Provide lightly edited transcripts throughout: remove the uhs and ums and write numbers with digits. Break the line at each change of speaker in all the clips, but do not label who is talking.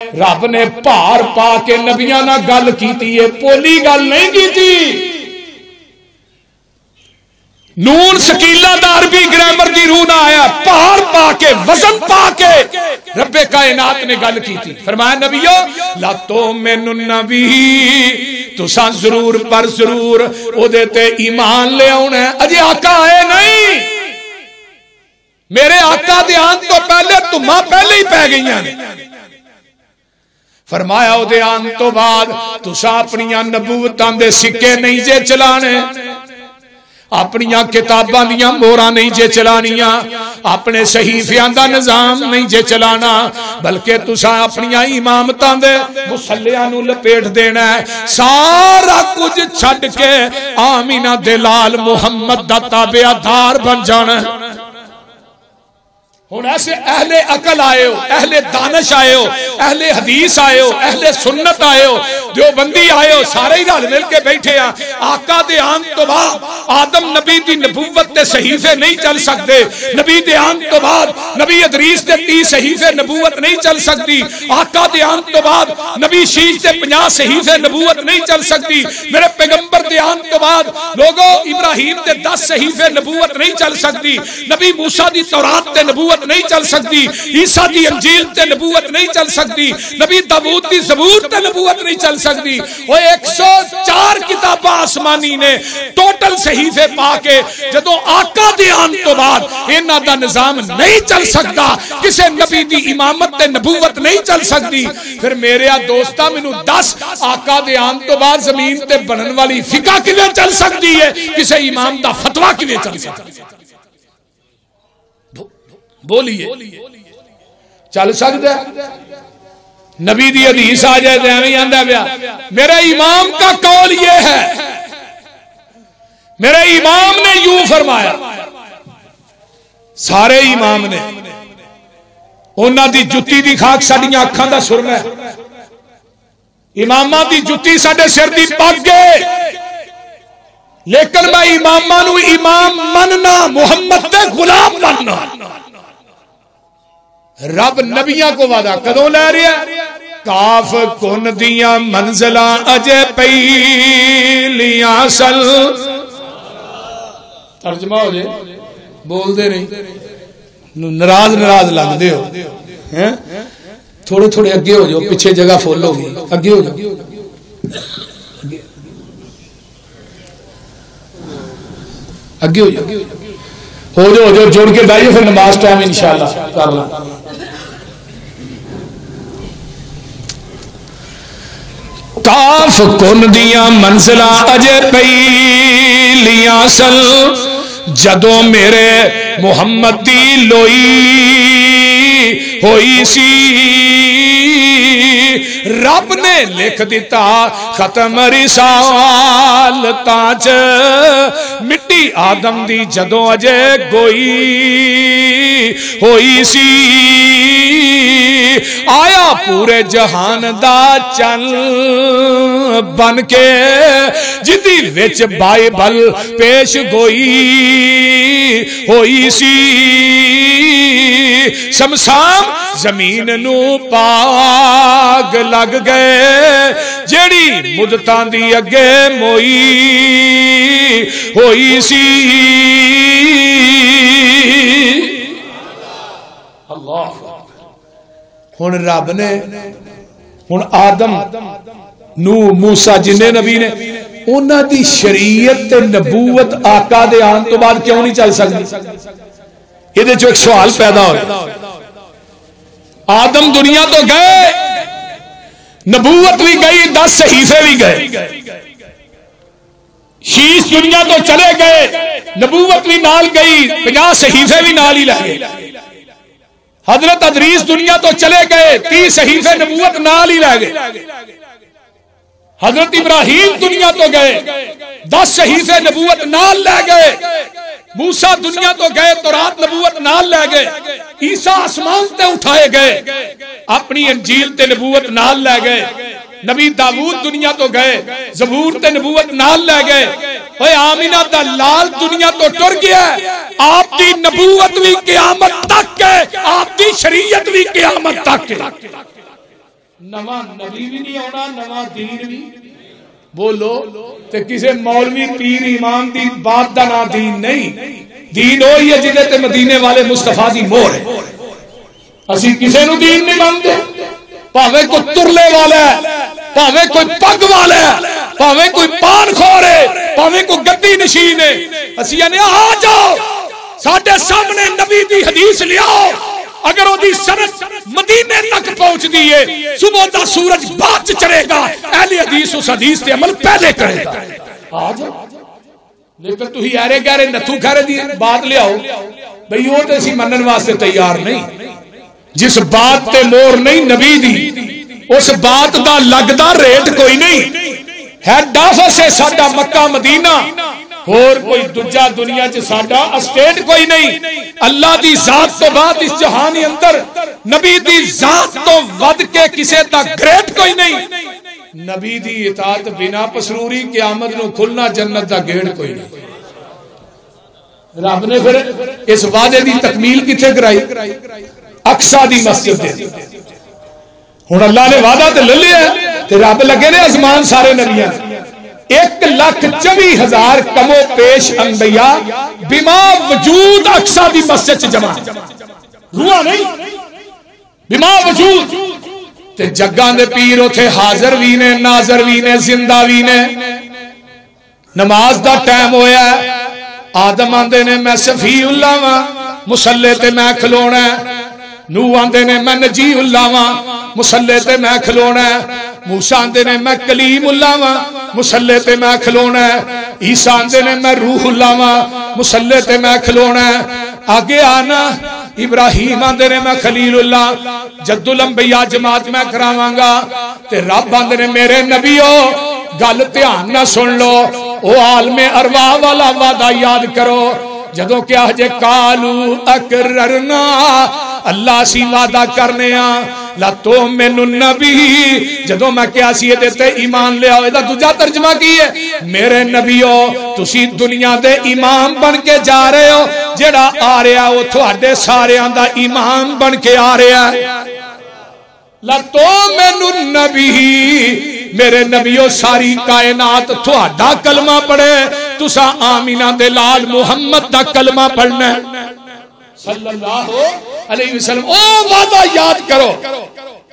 रब ने भार पा के नबियां नाल गल कीती है, पोली गल नहीं की। नून सकीला दा अरबी ग्रामर की रूह ना आया, भार पा के वजन पा के रब्बे कायनात ने गल की थी। फरमाया नबियो लातो मैनू नबी तुसा जरूर पर जरूर ओदे ते ईमान ले आउणा। अजे आका आए नहीं, मेरे आका दे आन तो पहले धुम्मा पहले ही पै गई। फरमाया ओदे आन तो बाद तुसा अपनियां नबूवतां दे सिक्के नहीं जे चलाने, अपनियां किताबां दियां मोहरां नहीं जे चलानियां, अपने सहीफियां दा निजाम नहीं जे चलाना, बल्कि तुसा अपनियां इमामतां दे मुसल्लियां नूं लपेट देना है। सारा कुछ छड्ड के आमीना दे लाल मुहम्मद दा ताबेदार बन जाना। हुण ऐसे अहले अकल आए हो, अहले दानिश आए हो, अहले हदीस आए हो, अहले सुन्नत आए हो, देवबंदी आए हो, सारे ही रल मिल के बैठे आ। आका दे आन तो बाद आदम नबी दी नबूवत ते सहीफे नहीं चल सकते, नबी दे आन तो बाद नबी इदरीस दे 30 सहीफे नबूवत नहीं चल सकती, आका दे आन तो बाद नबी शीश दे 50 सहीफे नबूवत नहीं चल सकती, मेरे पैगंबर दे आन तो बाद लोगों इब्राहिम दे 10 सहीफे नबूवत नहीं चल सकती, नबी मूसा दी तौरात ते नबूवत नहीं चल सकती, ईसा दी अंजील ते नबूवत नहीं चल सकती, नबी दाऊद दी ज़बूर ते नबूवत नहीं चल सकती। वो 104 किताबां आसमानी ने टोटल सहीफे पाके जदों आका दे आन तो बाद इन्हां दा निजाम नहीं चल सकता, किसी नबी दी इमामत ते नबूवत नहीं चल सकती। फिर मेरे दोस्ता मैनू दस आका दे आन तो बाद जमीन ते बनन वाली फिका किवें चल सकती है, किसी इमाम दा फतवा किवें चल सकता है? बोलिए चल सकता है? नबी दी हदीस आ जाए तो एवं आंदा पिया मेरे इमाम का कौल ये है, मेरे इमाम ने यूं फरमाया। सारे इमाम ने उन्हां दी जुत्ती दी खाक साडियां अखां दा सुरमा है, इमामां दी जुत्ती साडे सिर दी पग है, लेकिन मैं इमामां नूं इमाम मनना, मुहम्मद दे गुलाम मनना। रब नबियां को वादा कदों लै रहा? काफ कुन दियां मंजिला अजे पहलियां सल। तर्जमा हो जाए, बोलते नहीं, नाराज नाराज लगते हो हैं? थोड़े थोड़े अगे हो जाओ, पिछे जगह फुल हो गई, अगे हो जाओ, अगे हो जाओ, हो जाओ, जोड़ के बैठो, फिर नमाज टाइम इंशाअल्लाह कर लो। काफ कुन दियां मंजिला अजे पहलियां सल, जदों मेरे मुहम्मद दी लोई होई सी, रब ने लिख दिता खत्म रिसालतां च, मिट्टी आदम दी जदों अजे गोई होई सी, आया पूरे जहान दा चन्न बन के, जिदी विच बाइबल पेश गोई होई सी, शमशान जमीन नू पाग लग गए, जेड़ी मुदतां दी अगे मोई होई सी। अल्लाह हुण रब ने हुण आदम नूह मूसा जिन्ने नबी ने उन्हां दी शरीयत ते नबूवत आका दे आन तो बाद क्यों नहीं चल सकती? इहदे चों एक सवाल पैदा होया। आदम दुनिया तो गए, नबूवत भी गई, 10 सहीफे भी गए, शीश दुनिया तो चले गए, नबूवत भी नाल गई, 50 सहीफे भी नाल ही लै गए, हजरत इदरीस दुनिया तो चले गए, 30 सहीफे नबूवत नाल ही लै गए, हजरत इब्राहिम दुनिया तो गए, 10 सहीफे नबूवत नाल लै गए, मूसा दुनिया तो गए, तौरात नबूवत नाल लै गए, ईसा आसमान ते उठाए गए, अपनी अंजील ते नबूवत नाल लै गए, नबी दाऊद दुनिया तो गए, ज़बूर ते नबूवत नाल लै गए, ओए आमीना दा लाल दुनिया तो टुर गया, आपकी नबूवत भी क़यामत तक है, आपकी शरीयत भी क़यामत तक है। नवा नबी भी नहीं आना, नवा दीन भी बोलो ते किसी मौलवी पीर इमाम की बात का ना दीन नहीं। दीन वही है जिहदे ते मदीने वाले मुस्तफा की मोहर है। असी किसी नूं दीन नहीं मानते, भावे कोई तुरले वाला है, भावे कोई पग वाला है, भावे कोई पान खोर है, भावे कोई गद्दी नशीन है। असी आने आ जाओ साडे सामने नबी दी हदीस लियाओ, अगर ओदी सनद मदीने तक पहुंचती है, सुबह का सूरज बाद च चढ़ेगा, अहले हदीस उस हदीस पे अमल पहले करेगा। आ जाओ, लेकिन तुही ऐरे गहरे नथू खैरे दी बात लियाओ भाई, वो तो असी मनन वास्ते तैयार नहीं। जिस बात ते मोर नहीं नबी दी, उस बात का लगदा रेट कोई नहीं है। डाफस है साडा मक्का मदीना, और कोई दूजा दुनिया च साडा स्टेट कोई नहीं। अल्लाह दी जात तो बाद इस जहान अंदर नबी दी जात तो वध के किसे दा ग्रेट कोई नहीं। नबी दी इताअत बिना पसरूरी क़यामत नूं खुलना जन्नत दा गेड़ कोई नहीं। रब ने फिर इस वादे दी तकमील किथे कराई? अक्सा दी मस्जिद दे। हुण अल्लाह ने वादा ते ले लिया ते रब लगे ने आसमान सारे नबियां 1,24,000 कमो पेश अंबिया बिमा वजूद अक्सा दी मस्जिद च जमा, रूहां नहीं बिमा वजूद। ते जग्गां दे पीर उथे हाजिर भी ने, नाजर भी ने, जिंदा भी ने। नमाज दा टाइम होया, आदम आंदे ने मैं सफीउल्लाह वां, मुसल्ले ते मैं खलोना। नूह आंदे ने मैं नजीउल्लाह वां, मुसल्ले ते मैं खलोना। मूसा आंदे ने मैं कलीमुल्लाह वां, मुसल्ले ते मैं खलोना। ईसा आंदे ने मैं रूहुल्लाह वां, मुसल्ले ते मैं खलोना। आगे आना इब्राहिम आंदे ने मैं खलीलुल्लाह, जद्दुल अंबिया जमात मैं करावांगा। ते रब आंदे ने मेरे नबियो गल ध्यान ना सुन लो, ओ आलमे अरवाह वाला वादा याद करो। जदों क्या जे कालू अकररना, अल्लाह सी वादा करने ला तो मैनू नबी, जदों मैं क्या सी ये ते ईमान लिया। इहदा दूजा तर्जमा की है, मेरे नबियो तुसी दुनिया दे इमाम बन के जा रहे हो, जेड़ा आ रहा वो तुहाडे सारियां दा इमाम बन के आ रहा है। ला तो मैनू नबी, मेरे नबियो सारी कायनात तुहाडा कलमा पढ़े, तुसा आमीना दे लाल मुहम्मद दा कलमा पढ़ना सल्लल्लाहु अलैहि वसल्लम। ओ वादा याद करो,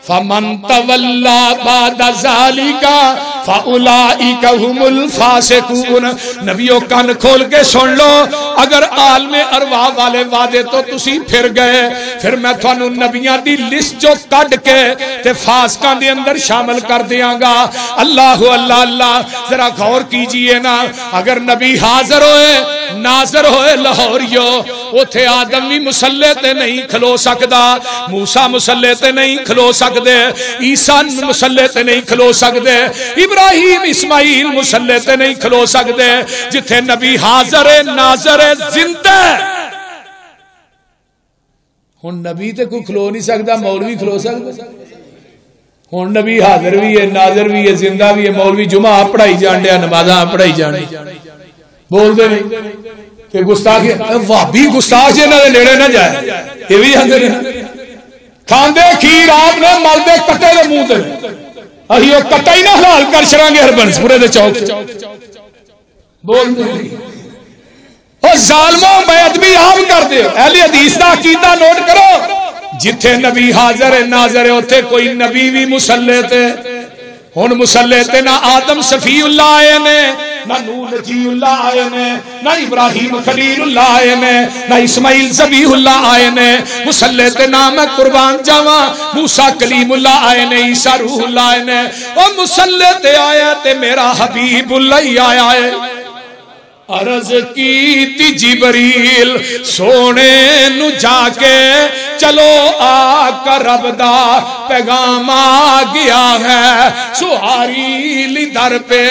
फमन तवल्ला बाद ज़ालिका फउलाइका हुमुल फासिकून। नबियों कान खोल के सुन लो, अगर आलमे अरवाह वाले वादे तो तुसी फिर गए, फिर मैं थानू नबियां दी लिस्ट जो कट के ते फासकां दे अंदर शामिल कर दियांगा। अल्लाह अल्लाह अल्लाह, जरा गौर कीजिए ना, अगर नबी हाजिर होए नाजर होए लाहौरियो, उथे आदम भी मुसल्ले ते नहीं खलो सकदा, मूसा मुसल्ले ते नहीं खलो सकदे, ईसा मुसल्ले ते नहीं खलो सकदे, इब्राहिम इस्माइल मुसल्ले ते नहीं खलो सकदे। जिथे नबी हाजिर है नाजर है जिंदा। हुण नबी ते कोई खलो नहीं सकदा, मौलवी खलो सकदा। हुण नबी हाजिर भी है, नाजर भी है, जिंदा भी है। मौलवी जुमा पढ़ाई जान दिया, नमाज़ां पढ़ाई जान, बोलते नहीं कि गुस्ताख भाभी गुस्ताख इन्हां दे नेड़े ना जाए। ये भी आंदे ने खांदे खीर आप ने मलदे कट्टे दे मुंह ते, असीं ओह कट्टा ही ना हलाल कर छड़ांगे हरबंसपुरे दे चौक बोलते ओ जालमो बेअदबी आप करदे हो। अहले हदीस दा अकीदा नोट करो, जिथे नबी हाजिर है नाज़र है उथे कोई नबी भी मुसल्ले ते। हुण मुसल्ले ते ना आदम सफीउल्लाह आए ने, ना नूह नजीउल्लाह आए ने, ना इब्राहिम खलीलुल्लाह आए ने, ना इस्माइल ज़बीहुल्लाह आए ने। मुसल्ले ते ना मैं कुर्बान जावा मूसा कलीमुल्लाह आए ने, ईसा रूहुल्लाह आए ने। ओ मुसल्ले ते आया ते मेरा हबीबुल्लाह आया है। अर्ज की जिबरील सोने नु जाके, चलो आका रब दा पैगाम आ गया है। सुहारी दर पे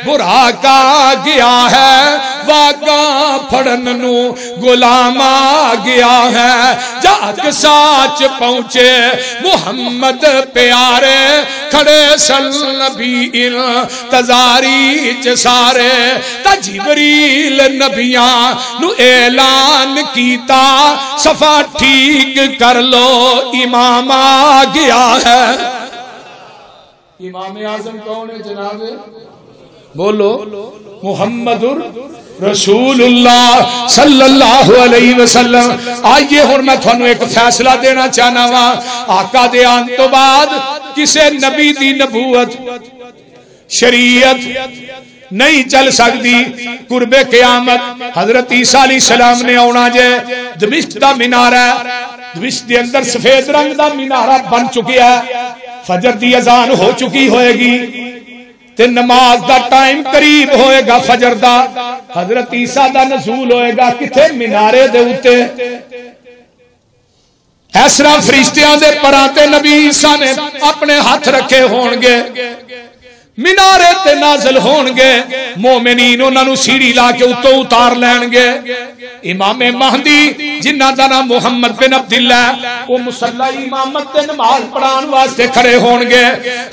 बुराका गया है, वागा फड़न नु गुलाम आ गया है। जाक साच पहुंचे मुहम्मद प्यारे, खड़े सल नबी इंतजारी च सारे। ता जिबरील नबियां नु ऐलान कीता, सफा ठीक कर लो इमाम आ गया है। इमाम आजम कौन है जनाब? बोलो, मुहम्मदुर रसूलुल्लाह सल्लल्लाहु अलैहि वसल्लम। आइए हुण मैं थानू एक फैसला देना चाहना वा। आका दे आन तो बाद किसे नबी दी नबूवत शरीयत नहीं चल सकती। कुर्बे क़यामत हजरत ईसा अलैहिस्सलाम ने आना जे। दमिश्क दा मीनारा, दमिश्क दे अंदर सफेद रंग दा मीनारा बन चुकिया है। फजर दी अजान हो चुकी होएगी ते नमाज दा टाइम करीब होएगा फजर दा। हजरत ईसा दा नज़ूल होएगा किथे? मीनारे दे उत्ते। इस तरह फरिश्तियां दे पराते नबी ईसा ने अपने हाथ रखे होणगे, मीनारे ते नाज़िल होणगे। मोमिनीन उन्हां सीढ़ी ला के उत्तों उतार लैणगे। इमाम महदी जिन्हां दा नाम मुहम्मद बिन अब्दुल्ला, वो मुसल्ला इमामत ते नमाज पढ़ाउण वास्ते खड़े होणगे।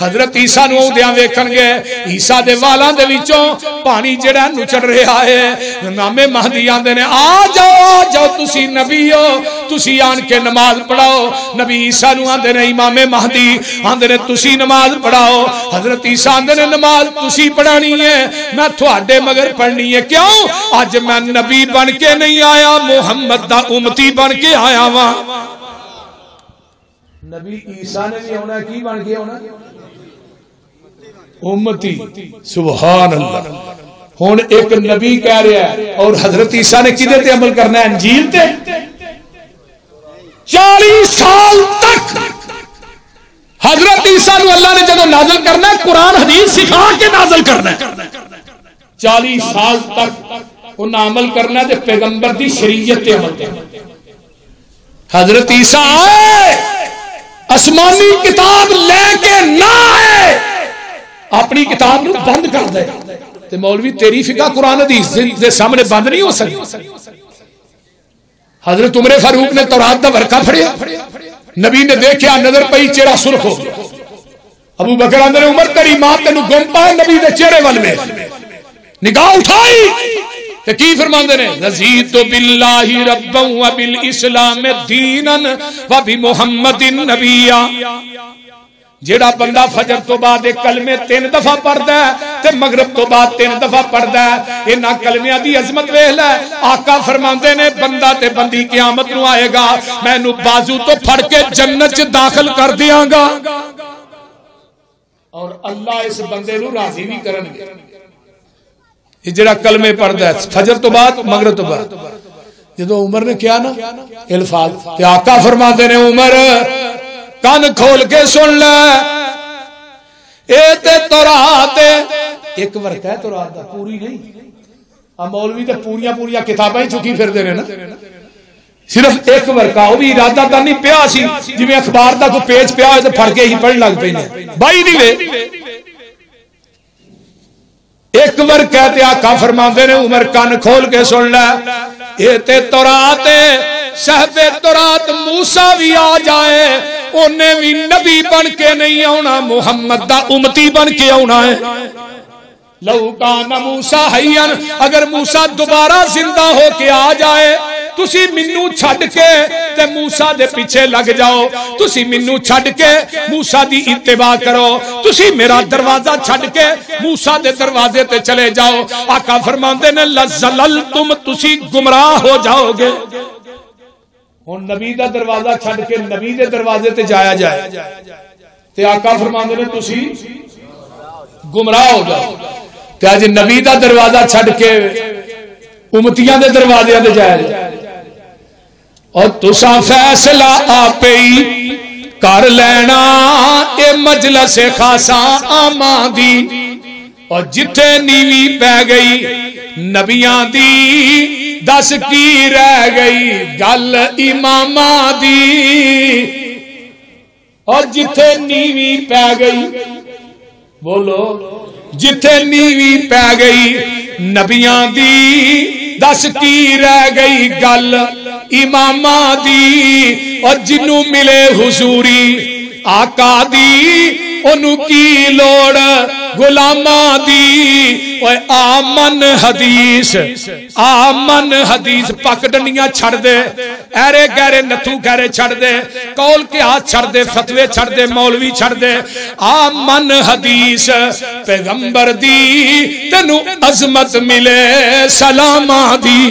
हजरत ईसा नूं औंदियां वेखणगे। ईसा दे वालां दे विचों पानी जिहड़ा नुचड़ रहा है। इमाम महदी आंदे ने आ जाओ तुसी नबी हो, तुसी आन के नमाज पढ़ाओ। नबी ईसा नूं आंदे ने इमाम महदी आंदे ने तुसी नमाज पढ़ाओ। हजरत ईसा आंदे ने नमाज तुसी पढ़ानी है, मैं थोड़े मगर पढ़नी है। क्यों? अज मैं नबी बन के नहीं आया, मुहम्मद दा उम्मती बन के आया वा। नबी ईसा ने भी आना, की बन के आना? उम्मती। सुभान अल्लाह। हुण एक नबी कह रहा है और हजरत ईसा ने किदे ते अमल करना है? अंजील ते। 40 साल तक हजरत ईसा नूं अल्लाह ने जदों नाज़िल करना है, कुरान हदीस सिखा के नाज़िल करना है। 40 साल तक उन्हें अमल करना है, पैगंबर की शरीयत ते अमल करना। हजरत ईसा आए, आसमानी किताब लेके ना आए, अपनी किताब नूं बंद कर दे। ते मौलवी तेरी फिका कुरान हदीस दे सामने बंद नहीं हो सकती। हजरत उमर फारूक ने तौरात दा वर्का फड़िया, नबी ने देखा, नजर पई, चेहरा सुर्ख हो। अबू बकर आंदे ने उमर तेरी मां तेनू गुम पाए नबी दे चेहरे वल में। निगाह उठाई ते की फरमांदे ने? रज़ीतु बिल्लाहि रब्बन व बिल इस्लाम दीनन व बि मुहम्मदिन नबिया। जेड़ा बंदा फजर तो बाद कलमे 3 दफा पढ़दा है ते मगरिब तो बाद 3 दफा पढ़दा है, इन्हां कलमियां दी अजमत वेख लै। आका फरमांदे ने बंदा ते बंदी क़यामत नूं आएगा, मैं इनू बाजू तो फड़ के जन्नत च दाखिल कर दियांगा और अल्लाह इस बंदे नूं राजी भी करनगे। जेड़ा कलमे पढ़दा है फजर तो बाद मगरिब तो बाद। जदों उमर ने कहा ना इल्फाज, ते आका फरमांदे ने उमर कान खोल के सुन ले, ए ते तौरात एक वर्का है तौरात दा, पूरी नहीं। आ मौलवी ते पूरियां किताबां ही चुकी फिरदे ने ना, सिर्फ एक वर्का, वो भी इरादा दा नहीं पिया सी, जिवें अखबार दा कोई पेज पिया होए ते फड़ के ही पढ़न लग पैंदे। बाई दी वे एक वर्का ते आका फरमांदे ने उमर कान खोल के सुन ले, ए ते तौरात साहबे तौरात मूसा भी आ जाए, उन्हें भी नबी बन के नहीं आना, मुहम्मद दा उम्मती बन के आना है। लौ कान मूसा हय्यन, अगर मूसा दोबारा जिंदा हो के आ जाए, तुसी मिन्नू छड़ के ते मूसा दे पीछे लग जाओ, तुसी मिन्नू छड़ के मूसा दी इत्तिबा करो, तुसी मेरा दरवाजा छड़ के मूसा दे दरवाजे ते चले जाओ। आका फरमांदे ने लज़ललतुम, तुसी गुमराह हो जाओगे। हुण नबी दा दरवाजा छड़ के नबी दे दरवाजे ते जाया जाए ते आका फरमांदे ने तुसी गुमराह हो जाओ। ते अज नबी दा दरवाजा छड़ के उम्मतियां दे दरवाजे ते जाया जाए और तुसा फैसला आपे ही कर लेना, ए मजलस खासा आमा दी। और जिथे नीवी पै गई नबियां दी, दस की रह गई गल इमामा दी। और जिथे नीवी पै गई, बोलो, जिथे नीवी पै गई नबियां दी, दस की रह गई गल इमामा दी। और जिन्नू मिले हुजूरी आका दी, ओनू की लोड़ गुलामा दी। ओए आमन हदीस, आमन हदीस, पक डंडियां छड़ दे, ऐरे गहरे नथू गहरे छड़ दे, कौल के हाथ छड़ दे, फतवे छड़ दे, मौलवी छड़ दे। आमन हदीस पैगंबर दी, तेनू अजमत मिले सलामा दी।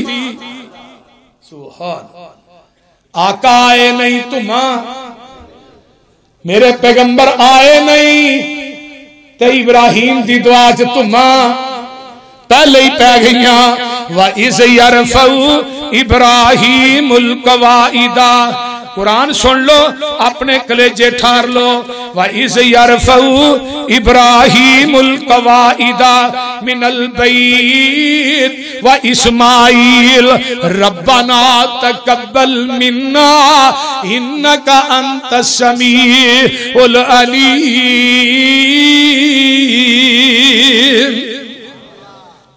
सुभान आका आए नहीं तुमा, मेरे पैगंबर आए नहीं, ते इब्राहिम दी दुआ च तुमा पहले ही पै गई। व इज़ यरफ़उ इब्राहीमुल कवाइदा, कुरान सुन लो, अपने कलेजे ठार लो। व इज़ यरफ़उ इब्राहीमुल कवाइदा मिनल बैत व इस्माईल रब्बना तक़ब्बल मिन्ना इन्नका अंतस समीउल अलीम।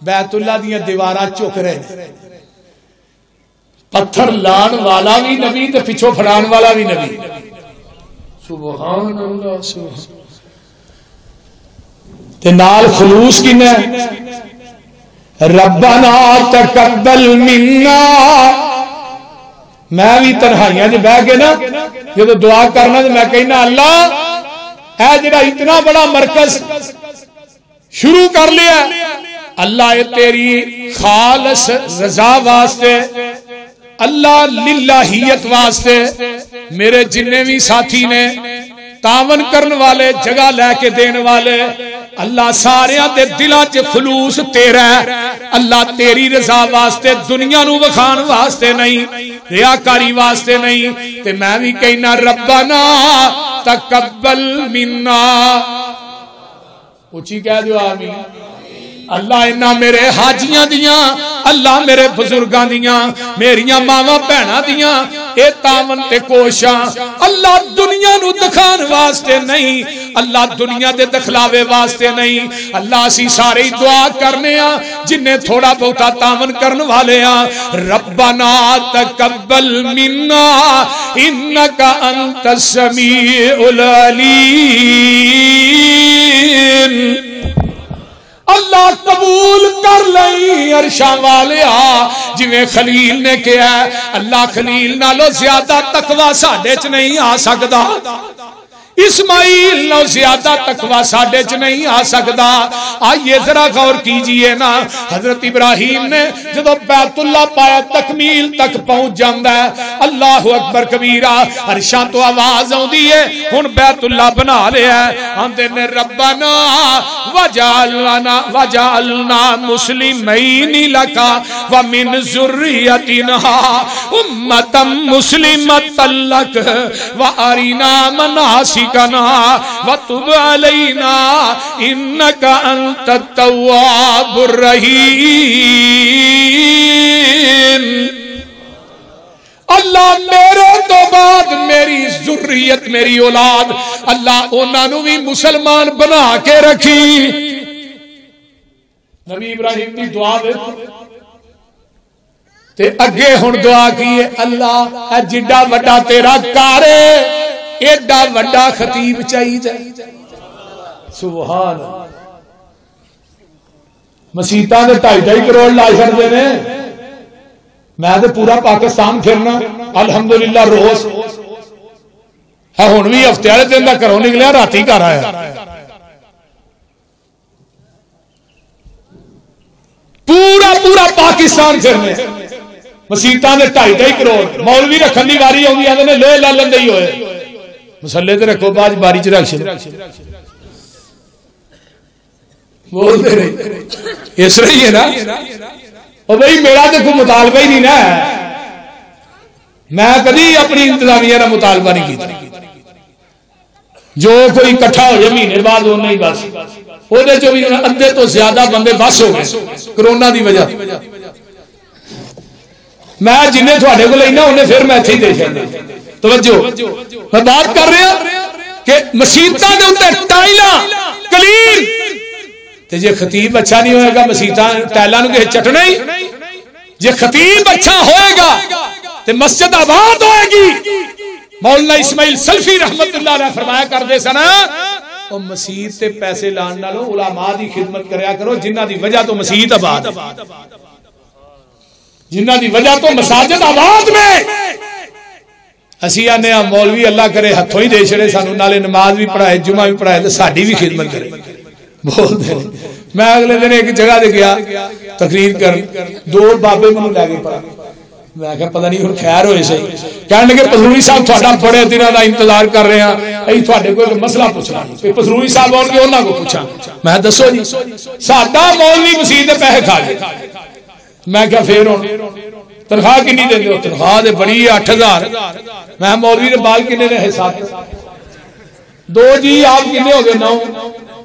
बैतुल्ला दियां दीवारां झुक रहे, पत्थर लाण वाला भी नबी ते पिछों फड़ाण वाला भी नबी। सुभान अल्लाह, सुभान। ते नाल खलूस किने, रब्बना तक़ब्बल मिन्ना। मैं भी तन्हाइयां च बह के ना जो दुआ करना तो मैं कहना अल्लाह ऐ जेड़ा इतना बड़ा मरकज शुरू कर लिया, अल्लाह ये तेरी खालस रजा वास्ते, अल्लाह लिल्लाहियत वास्ते, मेरे जिन्ने भी साथी ने तावन करने वाले, जगह लैके देने वाले, अल्लाह सारिया दे दिलों च खलूस तेरा है। अल्लाह तेरी रजा वास्ते, दुनिया नू वखाण वास्ते नहीं, रियाकारी वास्ते नहीं। ते मैं भी कहना रब्बना तक़ब्बल मिन्ना, उची कह दो आमीन। अल्लाह इन्ना मेरे हाजियां दियां, अल्लाह मेरे बुजुर्गां दियां, मेरियां मावां भैणां दियां ए तावन ते कोशां, अल्लाह दुनिया नू दिखाण वास्ते नहीं, अल्लाह दुनिया दे दिखलावे वास्ते नहीं। अल्लाह असी सारे ही दुआ करने आ, जिन्ने थोड़ा बहुता तावन करन वाले आ। रब्बना तक़ब्बल मिन्ना इन्नका अंतस समीउल अलीम। अल्लाह कबूल कर लई अरशा वाले आ, जिवें खलील ने कहा, अल्लाह खलील नालों ज्यादा तकवा साडे च नहीं आ सकदा, इस्माइल नालों ज्यादा तकवा साडे च नहीं आ सकदा। आइए जरा गौर कीजिए ना, हजरत इब्राहिम ने जदों बैतुल्ला पाया तकमील तक पहुंच जाता है, अल्लाह अकबर कबीरा, अरशां तो आवाज आउंदी है, हुण बैतुल्ला बना लिया। आंदे ने रब्बना वजअलना मुस्लिमैनि लका व मिन ज़ुर्रियतिना उम्मतम मुस्लिमतन लक व अरिना मनासिकना व तुब अलैना इन्नका अंतत तव्वाबुर रहीम। अल्लाह मेरे तो बाद मेरी जुर्रियत, मेरी औलाद, अल्लाह उन्होंने भी मुसलमान बना के रखी। नबी इब्राहिम की दुआ ते अगे हुण दुआ की है, अल्लाह जिड्डा वड्डा तेरा घर एडा वड्डा खतीब चाहिए। सुभान। मसीतां दे 2.5 करोड़ ला छड़दे ने, मैं तो पूरा पाकिस्तान फिरना अल्हम्दुलिल्लाह रोज है। हुण भी हफ्ते वाले दिन का घरों निकलिया, राती घर आया। पूरा पूरा पाकिस्तान फिरने, मसीतां दे 2.5 करोड़, मौलवी रखन की वारी आउंदी, आंदे ने लोहे ला लंदे ही होए, मसले ते रखो बाज बारी च रख छड़ो, बोलते रहे इस रही है ना। और भाई मेरा तो कोई मुतालबा ही नहीं ना, मैं कभी अपनी इंतजामिया का मुतालबा नहीं किया। जो कोई इकट्ठा हो जाए महीने बाद वो नहीं, बस ਉਹਦੇ ਚੋਂ भी अद्धे तो ज्यादा बंदे बस हो गए कोरोना की वजह। मैं जिन्हें थोड़े को लेना उन्हें फिर मैं इत्थे ही दे छड्डे। तवज्जो, मैं बात कर रहा कि मसीतां दे उत्ते टाइलां कलील, ते जे खतीब अच्छा नहीं होएगा मसीतां टाइलां नूं किसे चटना ही। जे खतीब अच्छा होएगा ते मस्जिद आबाद होएगी। मौलाना इस्माइल सल्फी रहमतुल्लाह अलैह फरमाया करते सन और मसीत ते पैसे लाने नालों उलामा दी खिदमत करया करो जिन्हां दी वजह तो मसीत आबाद है, जिन्हां दी वजह तो मसाजिद आबाद में। असी आने मौलवी अल्लाह करे हथों ही दे छड़े सानू, नाले नमाज भी पढ़ाए जुमा भी पढ़ाए तो साडी भी खिदमत करे। बोलते मैं अगले दिन एक जगह ते गया तकरीर कर, दो बाबे मैनू लै गए पढ़ा, मैं क्या पता नहीं हुण खैर होए सही, कहण लगे पसरूरी साहब तुहाडा बड़े दिनों का इंतजार कर रहे हैं, असीं तुहाडे कोल मसला पुछना, पसरूरी साहब आउणगे उन्हां कोल पुछां। मैं दसो जी साडा मौलवी मसीह दे पैसे खा गए। मैं क्या फिर हुण तनख्वाह कितनी देंदे हो? तनख्वाह ते बड़ी 8000। मैं मौलवी दे बाल किन्ने रहे? 7। दो जी आप किन्ने हो गए? 9।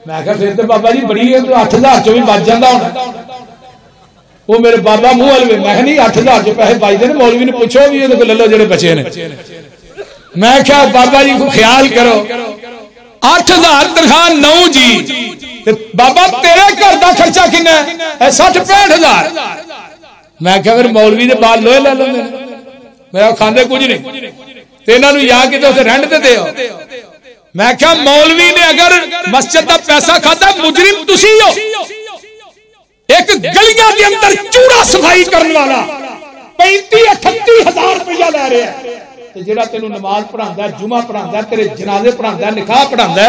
मैं क्या फिर तो बाबा जी बड़ी है, तो 8000 चो भी बच जाता होना। वो मेरे बाबा मुंह हलवे, मैं नहीं 8000 चो पैसे बचते ने, मौलवी ने पूछो भी ये ले लो जेडे बचे ने। मैं क्या बाबा जी को ख्याल करो, 8000 तनख्वाह 9 जी, बाबा तेरे घर का खर्चा किन्ना है? 60-65 हजार। मैं क्या फिर मौलवी के बाल लोहे लै लेंगे, मेरा खाते कुछ नहीं, तो इन्हों या कि रेंट ते दे। मैं क्या मौलवी ने अगर मस्जिद का पैसा खाता, मुजरिम तुसी हो। एक गलियां के अंदर चूड़ा सफाई करने वाला 35-38 हजार रुपया लै रहा है, जेड़ा तेनू नमाज पढ़ांदा, जुमा पढ़ांदा, तेरे जनाजे पढ़ांदा, निकाह पढ़ांदा,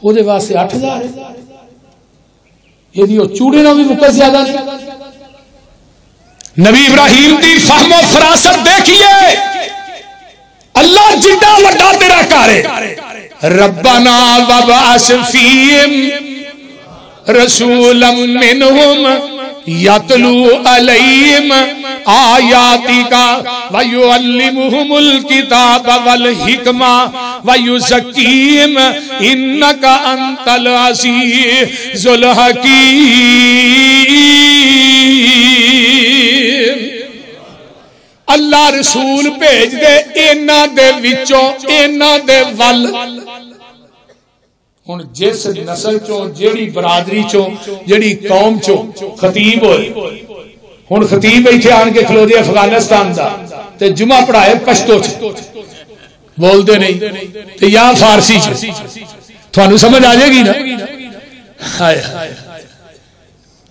ओदे वास्ते 8000 है। यदि वो चूड़े ना भी मुकर ज्यादा नहीं। नबी इब्राहिम की फहमो फरासत देखिए, अल्लाह जिड्डा वड्डा तेरा घर है। रब्बना वबअस फीहिम रसूलन मिनहुम यतलू अलैहिम आयातिका व युअल्लिमुहुमुल किताब वल हिकमा व युज़क्कीहिम इन्नका अंतल अज़ीज़ुल हकीम। अल्लाह रसूल भेज दे इन्हां दे विचों, इन्हां दे वल। हुण जिस नस्ल चों, जेड़ी बरादरी चों, जेड़ी कौम चों खतीब होए, हुण खतीब इत्थे आण के खलो दे अफगानिस्तान दा ते जुमा पढ़ाए पश्तो च, बोलदे नहीं ते या फारसी च, तुहानू समझ आ जाएगी ना। हाय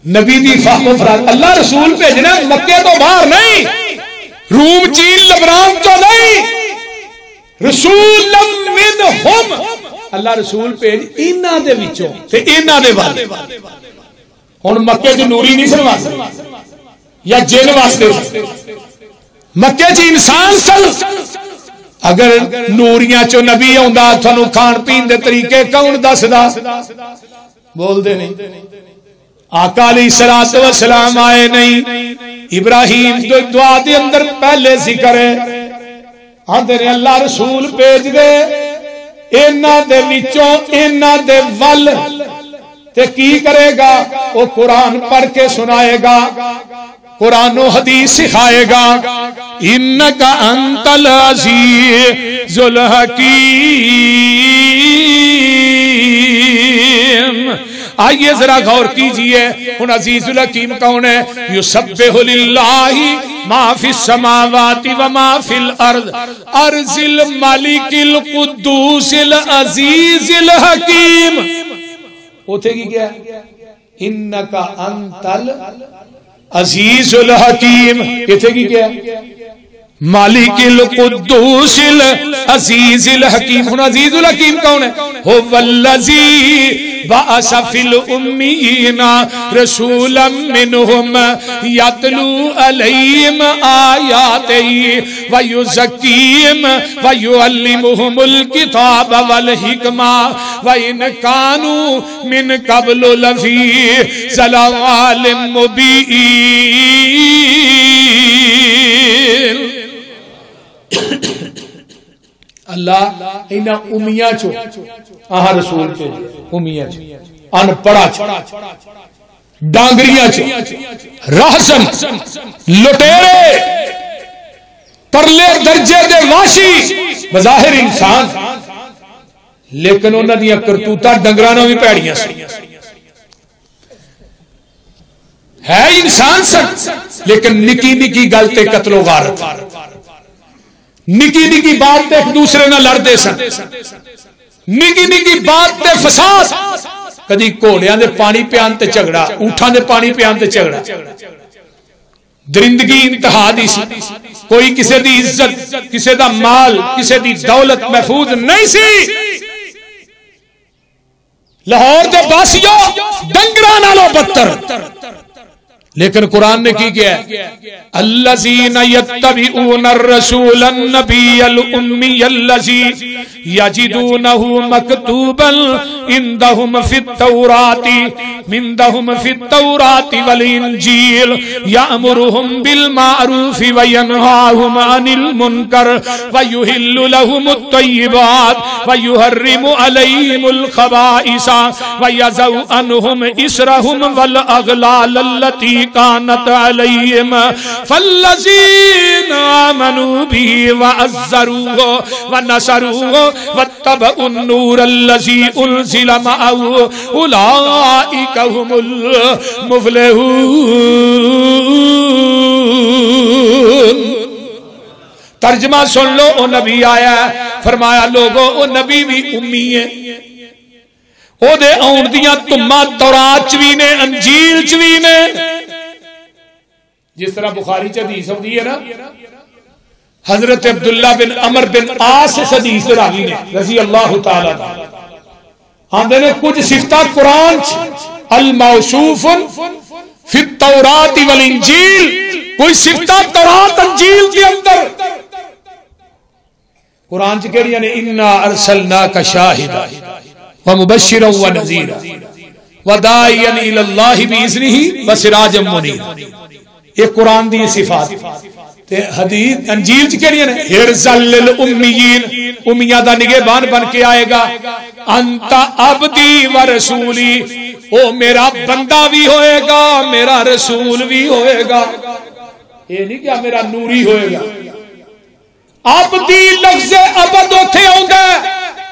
नबी दी फाहम फराद, अल्लाह रसूल भेजना मक्के तो बाहर नहीं, रूम चीन लबनान तो नहीं, रसूल मिनहुम, अल्लाह रसूल भेज इन्हां दे विचों ते इन्हां दे वाल। हुण मक्के च नूरी नहीं सन या जिन वास्ते, मक्के च इंसान सन। अगर नूरियां चो नबी आउंदा तुहानू खान पीन दे तरीके कौन दसदा? बोलदे नहीं। आका अलैहिस्सलातु वस्सलाम आए नहीं, इब्राहिम जो दुआ दे अंदर पहले जिक्र है, आंदे ने अल्लाह रसूल भेज दे इन्हां दे विचों, इन्हां दे वल। ते की करेगा? वो कुरान पढ़ के सुनाएगा, कुरानो हदीस सिखाएगा। इन्नका अंतल अज़ीज़ुल हकीम। आइए जरा गौर कीजिए, हुन अज़ीज़ुल हकीम कौन है? युसब्बिहु लिल्लाहि मा फिस समावाति व मा फिल अर्द अर्ज़िल मालिकिल कुद्दूसिल अज़ीज़िल हकीम। उथे की क्या? इन्नका अंतल अज़ीज़ुल हकीम। इथे की क्या? मालिकिल कुद्दूसिल अज़ीज़िल हकीम। हुन अज़ीज़ुल हकीम कौन है? हुवल्लज़ी बअस फिल उम्मीयीना रसूलन मिनहुम यतलू अलैहिम आयातिही व युज़क्कीहिम व युअल्लिमुहुमुल किताब वल हिकमा व इन कानू मिन क़ब्लु लफ़ी ज़लालिम मुबीन। अल्लाह इन्हां उम्मियां चो आह रसूल के उम्मियां चो, अनपढ़ा चो, डांगरियां चो, रहसन, लुटेरे, तरले दर्जे दे वाशी, बज़ाहिर इंसान, लेकिन उन्हां दी करतूतां डंगरां नालों भी भैड़ियां सी। है इंसान सन, लेकिन निकी निकी गल ते कत्लो गारत, निकी निकी बात एक दूसरे ना लड़ते सन। निकी निकी बात ते फसाद, कदी घोड़ियां दे पानी पियान ते झगड़ा, ऊठां दे पानी पियान ते झगड़ा। दरिंदगी इंतहा दी सी, कोई किसी दी इज्जत, किसी दा माल, किसी दी दौलत महफूज नहीं सी। लाहौर दे बासियों डंगरां नालों बदतर। लेकिन कुरान ने की किया, अल्लज़ीना यत्तबिऊन अर्रसूलन नबिय्यल उम्मियल्लज़ी यजिदूनहु मकतूबन इंदहुम फित तौराति वल इंजील यअमुरुहुम बिल मारूफि व यनहाहुम अनिल मुनकर व युहिल्लु लहुमुत तय्यिबात व युहर्रिमु अलैहिमुल खबाइसा व यज़उ अन्हुम इसरहुम वल अगलाल अल्लती कानत अलैहिम फल्लज़ीना आमनू बिही व अज़्ज़रूहु व नसरूहु वत्तबउन नूरल्लज़ी उनज़िला मअहु उलाइका हुमुल मुफ़्लिहून। तर्जमा सुन लो, ओ नबी आया, फरमाया लोगो ओ नबी भी उम्मी है, ओदे आउण दियां तुम्मां तौरात च भी ने, अंजील च भी ने। जिस तरह बुखारी च हदीस आउंदी है ना, हजरत अब्दुल्ला बिन अमर बिन आस इस हदीस दे रावी ने रज़ी अल्लाह तआला आंदे ने कुछ सिफतां कुरान च अल मौसूफुन फित तौरात वल इंजील, कोई सिफतां तौरात अंजील के अंदर कुरान च केड़ियां ने, इन्ना अरसलनाका शाहिदा व मुबश्शिरन व नज़ीरा व दाइयन इलल्लाहि बिइज़निही व सिराजम मुनीरा। ये कुरान दी सिफात ते हदीस अंजील च केड़ियां ने, हिरज़ल लिल उम्मीयीन, उम्मियां दा निगहबान बन के आएगा। अंता अब्दी व रसूली, ओ मेरा बंदा भी होएगा, मेरा रसूल भी होएगा। ये नहीं क्या मेरा नूरी होएगा। अब्दी लफ्ज़ अबद उथे आउंदा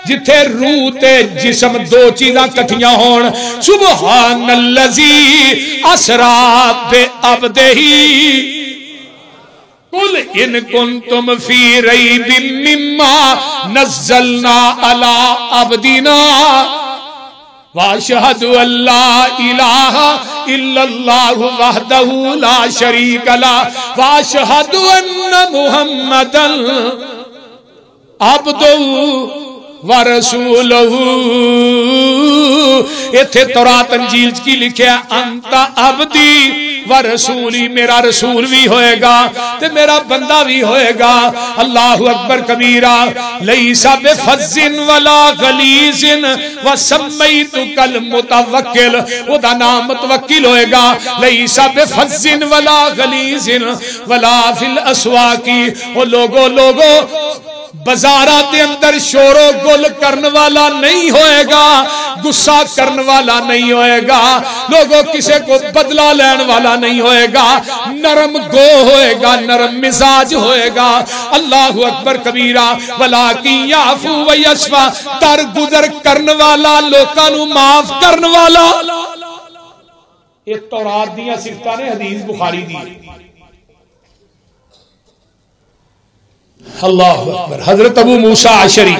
जिथे रूह ते जिस्म दो चीज़ां कठियां होण। सुबहानल्लज़ी असरा बि अब्दिही कुल इन कुंतुम फी रैबिम मिम्मा नज़्ज़लना अला अब्दिना वाशहदु अल्ला इलाहा इल्लल्लाहु वहदहु ला शरीका लहु वाशहदु अन्न मुहम्मदन अब्दुहु व रसूलहु। इथे तौरात अंजील की लिखा, अंता अब्दी व रसूली, मेरा रसूल भी होएगा ते मेरा बंदा भी होएगा। अल्लाहु अकबर कबीरा। लैसा बिफज़्ज़िन वला गलीज़िन व सम्मैतुकल मुतवक्किल, ओदा नाम मुतवक्किल होएगा। लैसा बिफज़्ज़िन वला गलीज़िन वला फिल अस्वाकी, ओ लोगो बाजारा के अंदर शोरो गुल करने वाला नहीं होएगा, गुस्सा करने वाला नहीं होएगा, लोगों किसी को बदला लेने वाला नहीं होएगा, नरम गो होएगा, नरम मिजाज होएगा। अल्लाहु अकबर कबीरा। वलाकिन याफू व यस्फा, दर गुजर करने वाला, लोकां नू माफ करने वाला। ये तौरात दी सिफतां ने, हदीस बुखारी दी। अल्लाह अकबर। हजरत अबू मूसा अशरी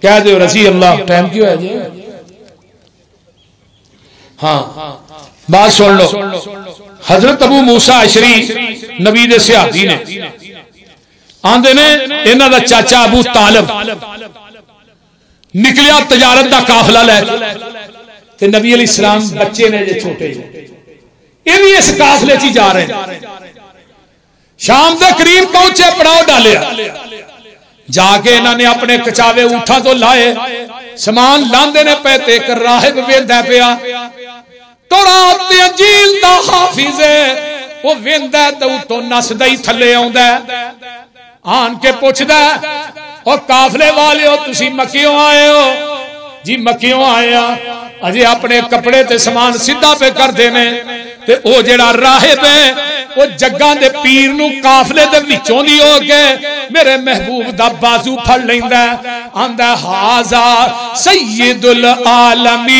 कह दो रजी अल्लाह, टाइम क्यों है जी? हाँ बात सुन लो। हजरत अबू मूसा अशरी नबी दे सहाबी ने, आंदे ने इन्हां दा चाचा अबू तालिब निकलिया तजारत दा काफिला लैके, ते नबी अलैहिस्सलाम बच्चे ने जे छोटे, ये भी इस काफिले च जा रहे हैं। शाम के करीब पहुंचे, पड़ाव डालिया, जाके इन्होंने अपने कचावे ऊठा तो लाए, समान लांदे ने पे, ते एक राहिब वेंदा पिया, तौरात ते अंजील दा हाफिज है, वो वेंदा ते उतों नसदा ही थले आउंदा, आन के पुछदा, ओ काफले वाले हो तुसी मक्कियों आए हो? जी मक्कियों आए आ। अजे अपने कपड़े ते समान सीधा पे कर देने, ते ओ जेड़ा राहिब है वो जग्गां दे पीर नू काफले दे विचों दी हो के मेरे महबूब दा बाजू फड़ लैंदा, आंदा हाजा सय्यदुल आलमीन।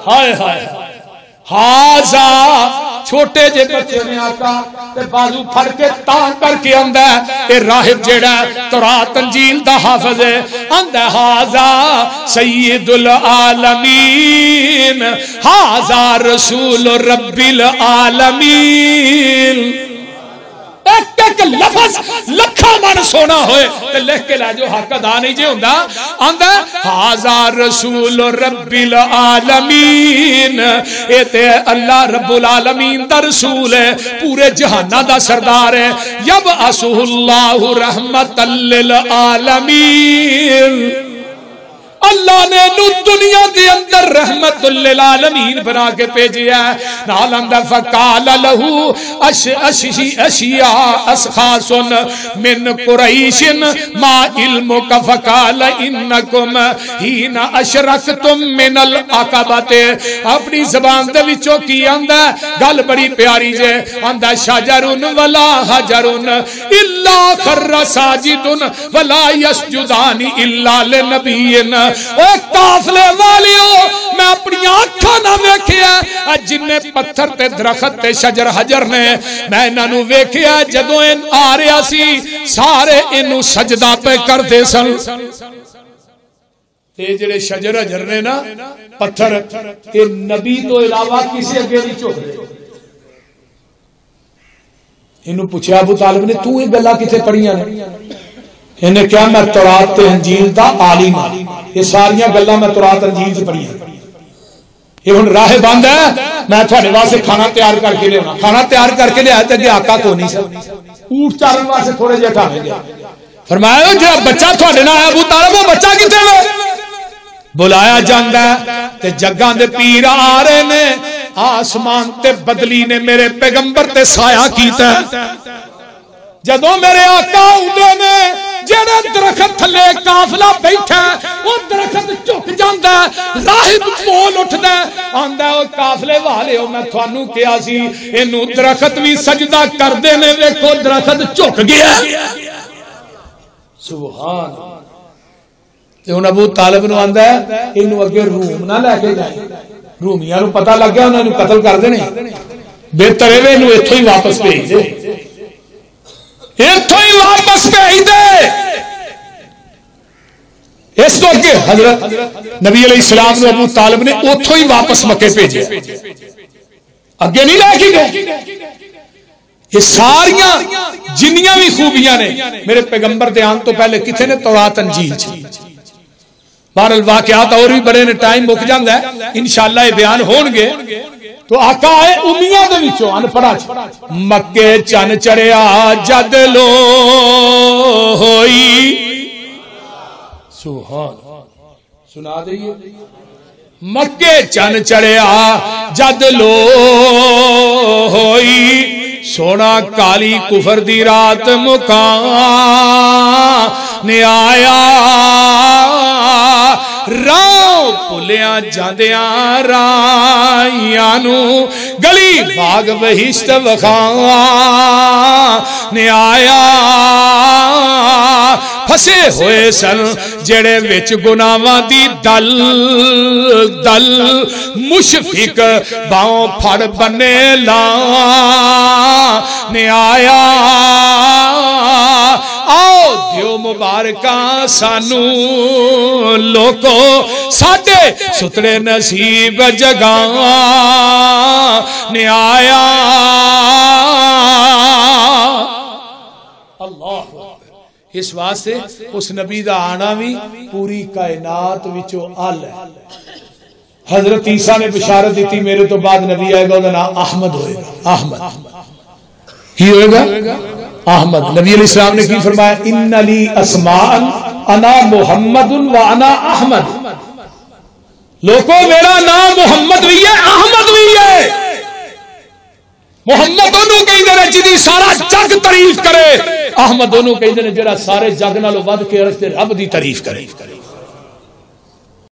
हाय हाय, हाजा छोटे जे बच्चे ने आका ते बाजू फड़ के तां करके आंदा ए राहिब जेड़ा तौरात इंजील दा हाफिज है आंदा हाजा सय्यदुल आलमीन हाजा रसूल रब्बिल आलमीन। एक एक लफ्ज लखा मन सोना होए ते लिख के ला जो हक अदा नहीं जे हुंदा आंदा हाजा रसूल रब्बिल आलमीन ए ते अल्लाह रब्बुल आलमीन दा रसूल है पूरे जहाना दा सरदार है यब असुल्लाहु रहमतल लिल आलमीन। अल्लाह ने दुनिया के अंदर रहमतुल लिल आलमीन बना के भेजिया नाल अंदर फकाल लहू अशिया असखासुन मिन कुरैशिन मा इल्मुक फकाल इन्नकुम हीना अशरकतुम मिनल अक़बते। अपनी ज़बान दे विचों की आंदा गल बड़ी प्यारी जे आंदा शजरुन वला हजरुन इल्ला खर्र साजिदुन वला यस्जुदानी इल्ला लिनबियिन। काफले वालियों मैं अपनी आंखों ना वेखिया जिन्ने पत्थर ते दरखत ते शजर हजर ने मैं इन्हां वेखिया जदों आ रहा सी सारे इनू सजदा पे करते सन। ते जेड़े शजर हजर ने ना पत्थर ये नबी तो इलावा किसी अगे नहीं झुकदे। इनू पूछा अबू तालिब ने तू ये गल्लां किथे पढ़ियां ने? इन्हें क्या मैं तौरात ते इंजील दा आलिम हां ये सारियां गल्लां मैं तौरात इंजील च पढ़ियां। ये हुण राहे बंद है मैं तुहाडे वास्ते खाना तैयार करके लियाउणा खाना तैयार करके लिया ते अगे आका को नहीं सी ऊंट चारन वास्ते थोड़े जे ठावे गया फरमाया जो बच्चा तुहाडे नाल है अबू तालिब वो बच्चा किथे वे? बुलाया जांदा ते जग्गां दे पीर आ रहे ने आसमान ते बदली ने मेरे पैगंबर ते साया कीता। जदों मेरे आका आउंदे ने जेड़े दरखत थले काफला बैठा वो दरखत झुक जांदा राहिब बोल उठदा आंदा ओ काफले वाले मैं थानू कहा सी इनू दरखत भी सजदा करदे ने देखो दरखत झुक गया। सुभान ते हुण अबू तालिब नू आंदा इनू अगे रूम ना लेके जाए रूमियां नू पता लग गया उन्हां नू कत्ल कर देने बेहतर है इनू इत्थों ही वापस भेज दे इत्थों ही वापस भेज दे। इस तो अगे हजरत नबी अलैहिस्सलाम ने अबू तालिब ने उथों ही वापस मक्के भेजे अगे नहीं लेके गए। ये सारियां जिन्नियां भी खूबियां ने मेरे पैगंबर दे आने तो पहले किथे ने तौरात इंजील च। बहरहाल वाकयात और भी बड़े ने टाइम मुक जांदा है इंशाअल्लाह ये बयान होणगे। तो आका आए उम्मियां दे विचों अनपढ़ा मक्के चन चढ़िया जद लो होई सुभान सुना दइए मक्के चन चढ़िया जद लो होई सोना काली कुफर दी रात मुका ने आया राह भुलिया जांदिया राइयां नू गली बाग बहिश्त वखा ने आया फसे हुए सन जेड़े विच गुनाहां दी दल दल मुशफिक बाहों फड़ बने ला ने आया आओ दियो मुबारका सानू लोको साडे सुतरे नसीब जगा ने आया। अल्लाह इस वास्ते उस नबी दा आना भी पूरी कायनात विचों अल है। हजरत ईसा ने बिशारत दी मेरे तो बाद नबी आएगा उसका नाम अहमद होएगा। अहमद की होएगा अहमद। नबी अलैहिस्सलाम ने की फरमाया इन्ना ली अस्मान अना मुहम्मदुन व अना अहमद। लोगों मेरा नाम मोहम्मद भी है अहमद भी है। मोहम्मद दोनों कहते हैं जिदी सारा जग तारीफ करे अहमद दोनों कहते हैं जरा सारे जग नालों वध के रब दी तारीफ करे।